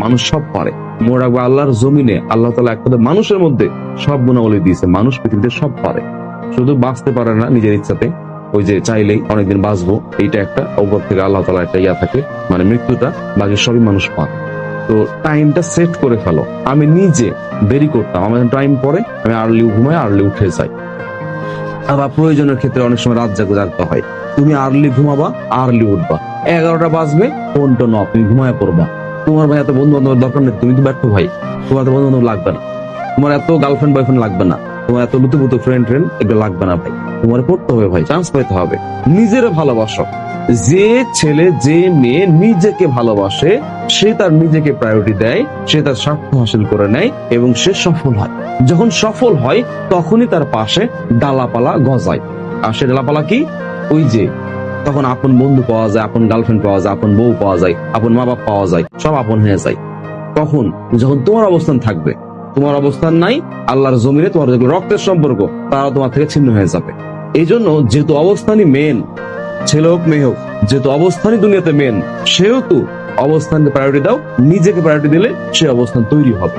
মানুষ সব পারে। মনে রাখবো আল্লাহর জমিনে আল্লাহ তাআলা একটা মানুষের মধ্যে সব গুণাবলী দিয়েছে। মানুষ পৃথিবীতে সব পারে, শুধু বাঁচতে পারে না নিজের ইচ্ছাতে। ওই যে চাইলেই অনেকদিন বাঁচবো, এইটা একটা ওপর থেকে আল্লাহ তাআলা একটা ইয়া থাকে, মানে মৃত্যুটা। বাকি সবই মানুষ পারে। তো টাইমটা সেট করে ফেলো। আমি নিজে দেরি করতাম, আমার টাইম পরে আমি আর্লি ঘুমাই, আর্লি উঠে যাই। আবার প্রয়োজনের ক্ষেত্রে অনেক সময় রাত জাগতে হয়। তুমি আর্লি ঘুমাবা, আর্লি উঠবা। 11টা বাজবে, ফোনটা ন, তুমি ঘুমায় পড়বা। তোমার ভাই এত বন্ধু বান্ধবের দরকার নেই, তুমি তো ব্যর্থ ভাই। তোমার এত বন্ধু বান্ধব লাগবে না, তোমার এত গার্লফ্রেন্ড বয়ফ্রেন্ড লাগবে না, তোমার এত লুতুপুতু ফ্রেন্ড এগুলো লাগবে না ভাই। তোমার পড়তে হবে ভাই, চান্স পেতে হবে। নিজের ভালোবাসো। যে ছেলে যে মেয়ে নিজেকে ভালোবাসে, সে তার নিজেকে প্রায়োরিটি দেয়, সে তার স্বার্থ হাসিল করে নেয় এবং সে সফল হয়। যখন সফল হয় তখনই তার পাশে ডালাপালা গজায়। আর সে ডালাপালা কি? ওই যে তখন আপন বন্ধু পাওয়া যায়, আপন গার্লফ্রেন্ড পাওয়া যায়, আপন বউ পাওয়া যায়, আপন মা বাপ পাওয়া যায়, সব আপন হয়ে যায়। তখন যখন তোমার অবস্থান থাকবে, তোমার অবস্থান নাই, আল্লাহর জমিনে তোমার যেগুলো রক্তের সম্পর্ক তারা তোমার থেকে ছিন্ন হয়ে যাবে। এই জন্য যেহেতু অবস্থানই মেন, ছেলে হোক মেয়ে হোক, যেহেতু অবস্থানই দুনিয়াতে মেন, সেহেতু অবস্থানকে প্রায়োরিটি দাও। নিজেকে প্রায়োরিটি দিলে সে অবস্থান তৈরি হবে।